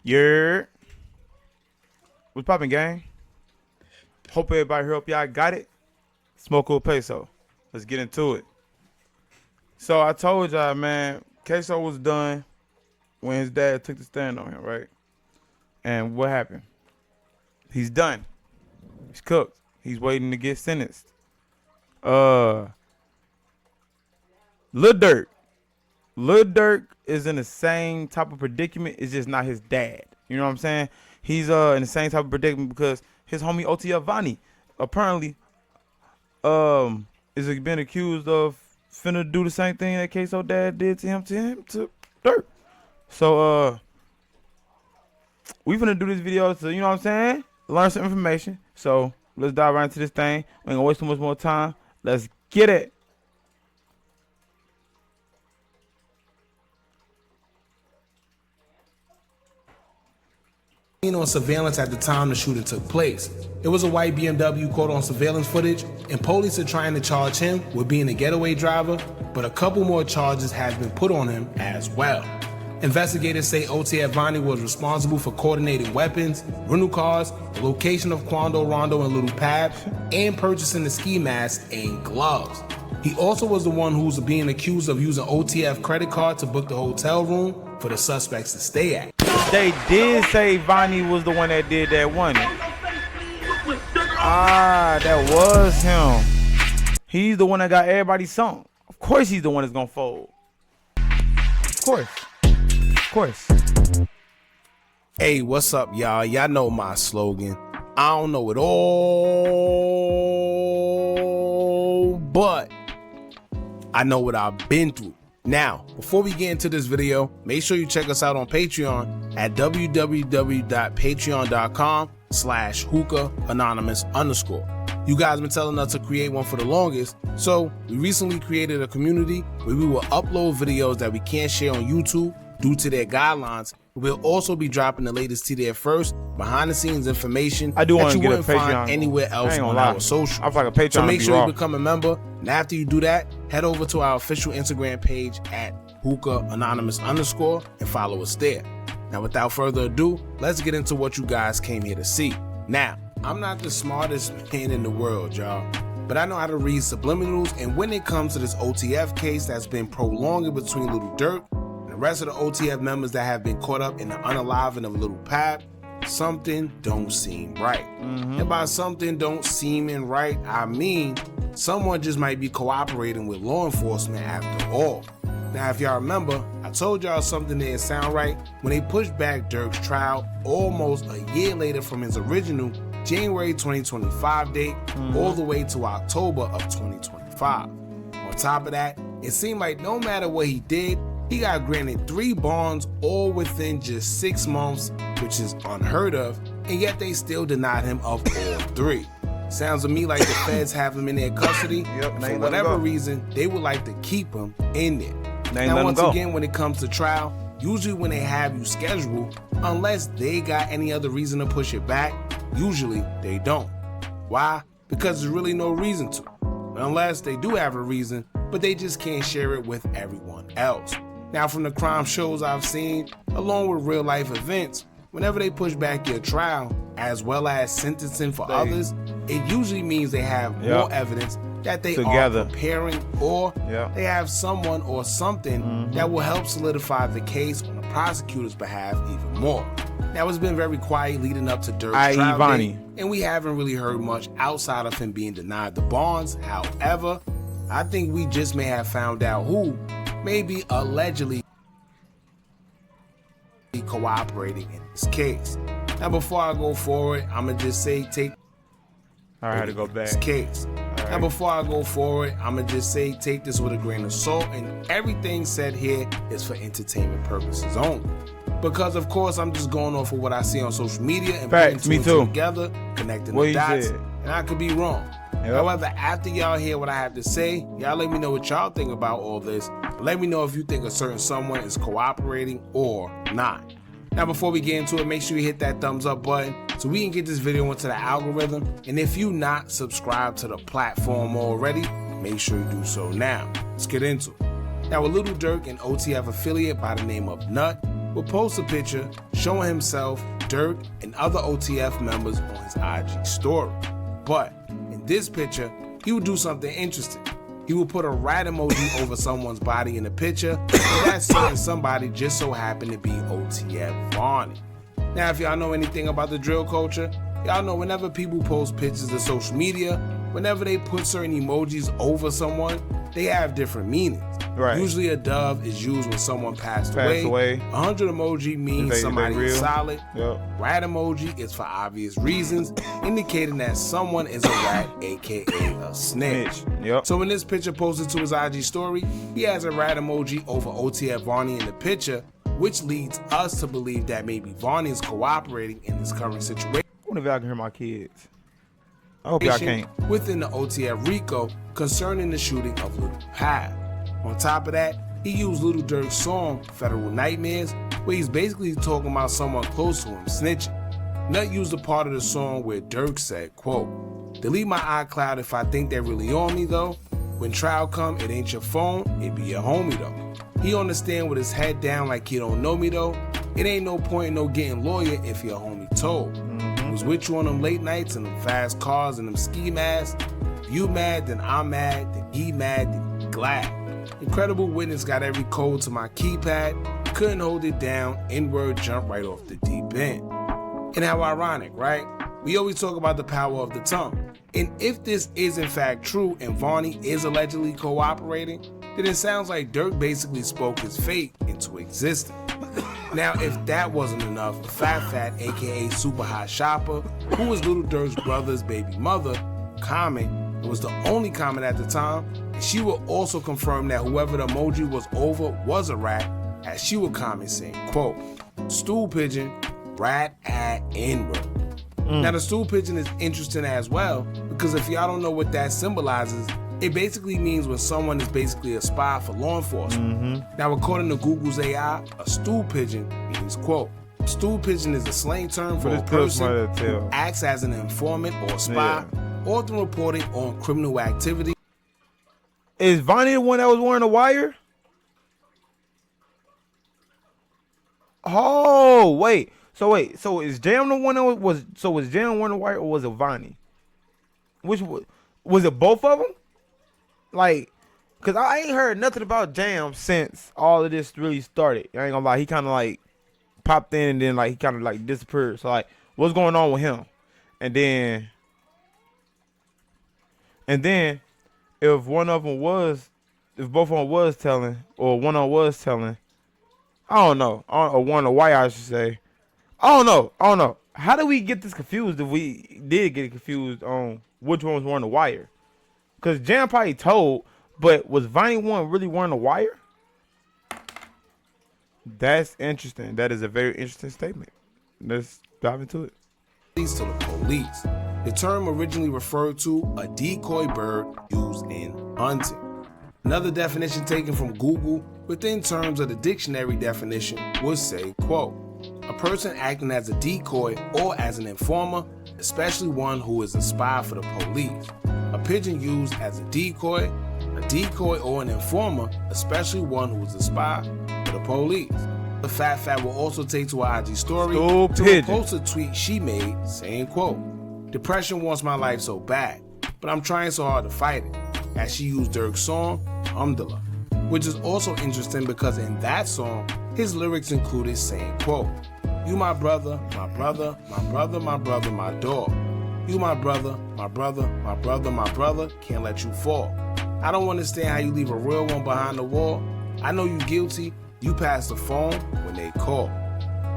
You're what's poppin', gang? Hope everybody here, hope y'all got it. Smoke cool peso. Let's get into it. So I told y'all, man, Queso was done when his dad took the stand on him, right? And what happened? He's done. He's cooked. He's waiting to get sentenced. Lil Durk. Lil Durk is in the same type of predicament. It's just not his dad. You know what I'm saying? He's in the same type of predicament because his homie OTF Vonnie apparently is being accused of finna do the same thing that Queso dad did to Durk. So we finna do this video to, you know what I'm saying, learn some information. So let's dive right into this thing. We ain't gonna waste too much more time. Let's get it. On surveillance at the time the shooting took place. It was a white BMW caught on surveillance footage, and police are trying to charge him with being a getaway driver, but a couple more charges have been put on him as well. Investigators say OTF Vonnie was responsible for coordinating weapons, rental cars, the location of Quando Rondo and Little Pab, and purchasing the ski mask and gloves. He also was the one who's being accused of using OTF credit card to book the hotel room for the suspects to stay at. They did say Vonnie was the one that did that one. Ah, that was him. He's the one that got everybody sunk. Of course he's the one that's gonna fold. Of course. Of course. Hey, what's up, y'all? Y'all know my slogan. I don't know it all, but I know what I've been through. Now, before we get into this video, make sure you check us out on Patreon at www.patreon.com/hookah_anonymous. You guys been telling us to create one for the longest, so we recently created a community where we will upload videos that we can't share on YouTube due to their guidelines. We'll also be dropping the latest to there first, behind the scenes information I do that want you to get wouldn't a Patreon find anywhere else on our social. I feel like a Patreon. So make sure raw. you become a member, and after you do that, head over to our official Instagram page at hookah_anonymous and follow us there. Now, without further ado, let's get into what you guys came here to see. Now, I'm not the smartest man in the world, y'all, but I know how to read subliminals, and when it comes to this OTF case that's been prolonging between Little Durk and the rest of the OTF members that have been caught up in the unaliving of Little Pab, something don't seem right. And by something don't seem right, I mean someone just might be cooperating with law enforcement after all. Now, if y'all remember, I told y'all something didn't sound right when they pushed back Durk's trial almost a year later from his original January 2025 date all the way to October of 2025. On top of that, it seemed like no matter what he did, he got granted 3 bonds all within just 6 months, which is unheard of, and yet they still denied him of all 3. Sounds to me like the feds have him in their custody, and for whatever reason, they would like to keep him in there. Now, once again, when it comes to trial, usually when they have you scheduled, unless they got any other reason to push it back, usually they don't. Why? Because there's really no reason to. Unless they do have a reason, but they just can't share it with everyone else. Now, from the crime shows I've seen, along with real life events, whenever they push back your trial, as well as sentencing for others, it usually means they have more evidence that they are preparing, or they have someone or something that will help solidify the case on the prosecutor's behalf even more. Now, it's been very quiet leading up to Durk's trial date, and we haven't really heard much outside of him being denied the bonds. However, I think we just may have found out who may be allegedly cooperating in this case. Now, before I go forward, I'm gonna just say take this case. Now, before I go forward, I'm gonna just say take this with a grain of salt, and everything said here is for entertainment purposes only. Because of course I'm just going off of what I see on social media and putting two and two together, connecting the dots, and I could be wrong. However, after y'all hear what I have to say, y'all let me know what y'all think about all this. Let me know if you think a certain someone is cooperating or not. Now, before we get into it, make sure you hit that thumbs up button so we can get this video into the algorithm. And if you not subscribed to the platform already, make sure you do so now. Let's get into it. Now, a Little Durk and OTF affiliate by the name of Nut would post a picture showing himself, Durk, and other OTF members on his IG story. But in this picture, he would do something interesting. He would put a rat emoji over someone's body in the picture, and that certain somebody just so happened to be OTF Vonnie. Now, if y'all know anything about the drill culture, y'all know whenever people post pictures to social media, whenever they put certain emojis over someone, they have different meanings. Right. Usually a dove is used when someone passed away. 100 emoji means somebody is solid. Yep. Rat emoji is for obvious reasons, indicating that someone is a rat, aka a snitch. Yep. So in this picture posted to his IG story, he has a rat emoji over OTF Vonnie in the picture, which leads us to believe that maybe Vonnie is cooperating in this current situation. I wonder if y'all can hear my kids. I hope y'all can't. Within the OTF RICO concerning the shooting of Little Pav. On top of that, he used Little Durk's song, Federal Nightmares, where he's basically talking about someone close to him snitching. Nut used a part of the song where Durk said, quote, "Delete my iCloud if I think they're really on me though. When trial come, it ain't your phone, it be your homie though. He understand with his head down like he don't know me though. It ain't no point in no getting lawyer if your homie told. Was with you on them late nights and them fast cars and them ski masks. If you mad, then I'm mad, then he mad, then he glad. Incredible Witness got every code to my keypad, couldn't hold it down, N-word jumped right off the deep end." And how ironic, right? We always talk about the power of the tongue. And if this is in fact true and Vonnie is allegedly cooperating, then it sounds like Durk basically spoke his fate into existence. Now, if that wasn't enough, Fat, aka Super Hot Shopper, who was Little Durk's brother's baby mother, comment, it was the only comment at the time, and she will also confirm that whoever the emoji was over was a rat, as she would comment saying, quote, "Stool pigeon, rat at N-word." Now the stool pigeon is interesting as well, because if y'all don't know what that symbolizes, it basically means when someone is basically a spy for law enforcement. Now, according to Google's AI, a stool pigeon means, quote, "Stool pigeon is a slang term for a person who acts as an informant or spy, often reporting on criminal activity." Is Vonnie the one that was wearing a wire? Oh, wait. So is Jam the one that was Jam wearing the wire, or was it Vonnie? Which was it both of them? Like, cause I ain't heard nothing about Jam since all of this really started. I ain't gonna lie, he kind of like popped in and then like he kind of like disappeared. So like, what's going on with him? And then if one of them was, if both of them was telling, or one of them was telling, I don't know, or one of why I should say, I don't know. How do we get this confused if we did get confused on which one was wearing the wire? Because Jam probably told, but was Vonnie one really wearing the wire? That's interesting. That is a very interesting statement. Let's dive into it. To the police. The term originally referred to a decoy bird used in hunting. Another definition taken from Google within terms of the dictionary definition would say, quote, "A person acting as a decoy or as an informer, especially one who is a spy for the police. A pigeon used as a decoy or an informer, especially one who is a spy for the police." The Fat will also take to her IG story to post a tweet she made saying, quote, "Depression wants my life so bad, but I'm trying so hard to fight it," as she used Durk's song, Alhamdulillah, which is also interesting because in that song, his lyrics included saying, quote, "You my brother, my brother, my brother, my brother, my dog. You my brother, my brother, my brother, my brother, can't let you fall. I don't understand how you leave a real one behind the wall. I know you guilty, you pass the phone when they call."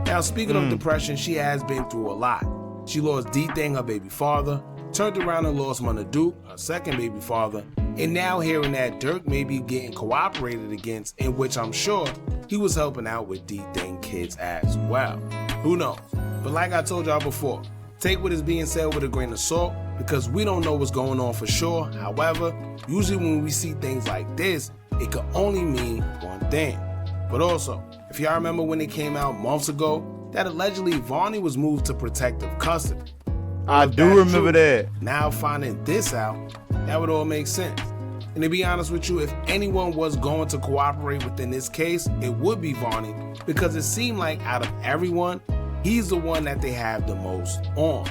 Now, speaking of depression, she has been through a lot. She lost D-Thing, her baby father, turned around and lost Mother Duke, her second baby father, and now hearing that Durk may be getting cooperated against, in which I'm sure he was helping out with D-Thing kids as well. Who knows? But like I told y'all before, take what is being said with a grain of salt, because we don't know what's going on for sure. However, usually when we see things like this, it could only mean one thing. But also, if y'all remember when it came out months ago that allegedly Vonnie was moved to protective custody. I do remember that. Now finding this out, that would all make sense. And to be honest with you, if anyone was going to cooperate within this case, it would be Vonnie, because it seemed like out of everyone, he's the one that they have the most on.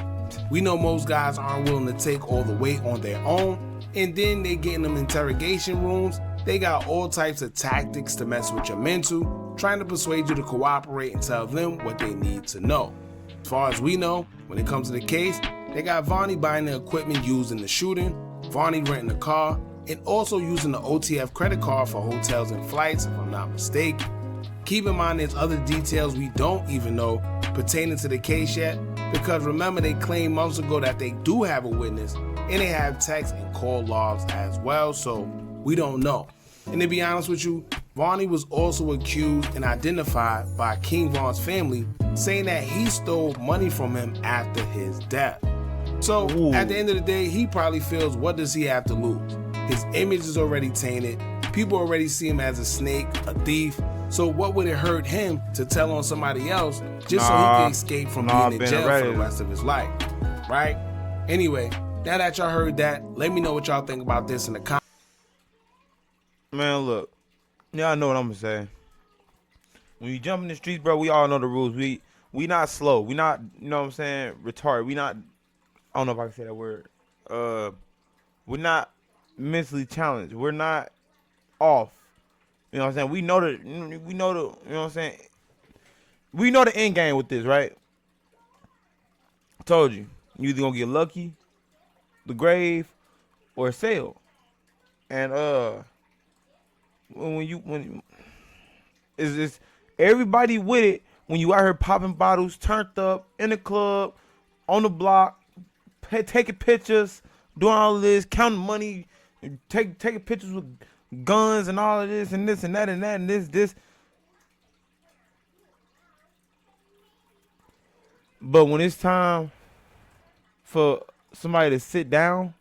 We know most guys aren't willing to take all the weight on their own, and then they get in them interrogation rooms. They got all types of tactics to mess with your mental, trying to persuade you to cooperate and tell them what they need to know. As far as we know, when it comes to the case, they got Vonnie buying the equipment used in the shooting, Vonnie renting the car, and also using the OTF credit card for hotels and flights, if I'm not mistaken. Keep in mind there's other details we don't even know pertaining to the case yet, because remember they claimed months ago that they do have a witness, and they have text and call logs as well, so we don't know. And to be honest with you, Vonnie was also accused and identified by King Von's family, saying that he stole money from him after his death. So at the end of the day, he probably feels, what does he have to lose? His image is already tainted. People already see him as a snake, a thief. So what would it hurt him to tell on somebody else just so he can escape from being in jail for the rest of his life, right? Anyway, now that y'all heard that, let me know what y'all think about this in the comments. Man, look, y'all know what I'm gonna say. When you jump in the streets, bro, we all know the rules. We not slow. We not, you know what I'm saying, retarded. We not, I don't know if I can say that word. We're not mentally challenged. We're not off. You know what I'm saying? We know the, you know what I'm saying? We know the end game with this, right? I told you. You either gonna get lucky, the grave, or a sale. And when it's everybody with it when you out here popping bottles, turned up, in the club, on the block, taking pictures, doing all of this, counting money, taking pictures with guns and all of this and this and that and that and this. But when it's time for somebody to sit down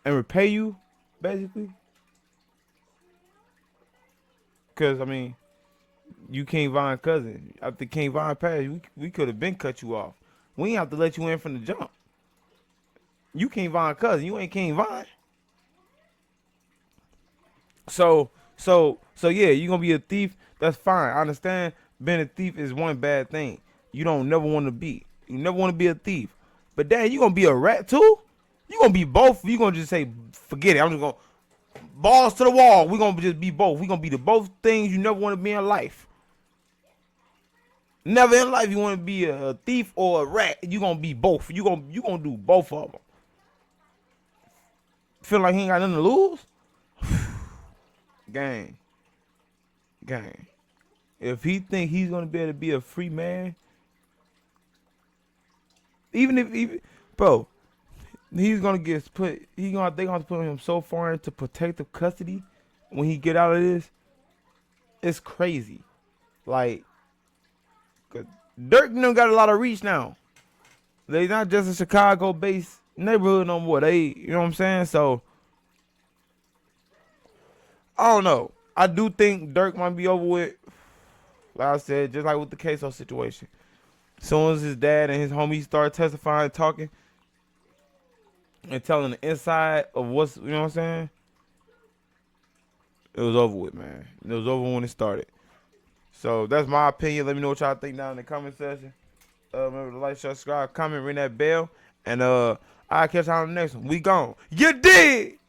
and repay you, basically, because, I mean, you King Von cousin. After King Von passed, we could have been cut you off. We ain't have to let you in from the jump. You King Von cousin. You ain't King Von. So yeah, you gonna be a thief. That's fine. I understand being a thief is one bad thing. You don't never want to be. You never want to be a thief. But then you gonna be a rat too? You gonna be both? You gonna just say, forget it. I'm just gonna balls to the wall. We gonna just be both. We gonna be the both things you never want to be in life. Never in life you want to be a thief or a rat. You gonna be both. You gonna do both of them. Feel like he ain't got nothing to lose? Gang. If he think he's gonna be able to be a free man, bro, he's gonna get put. They gonna put him so far into protective custody when he get out of this. It's crazy. Like, Durk got a lot of reach now. They not just a Chicago-based neighborhood no more. They, you know what I'm saying? So I don't know. I do think Durk might be over with. Like I said, just like with the queso situation. As soon as his dad and his homies start testifying, talking, and telling the inside of what's, you know what I'm saying? It was over with, man. It was over when it started. So that's my opinion. Let me know what y'all think down in the comment section. Remember to like, share, subscribe, comment, ring that bell. And I'll catch y'all on the next one. We gone. You dig?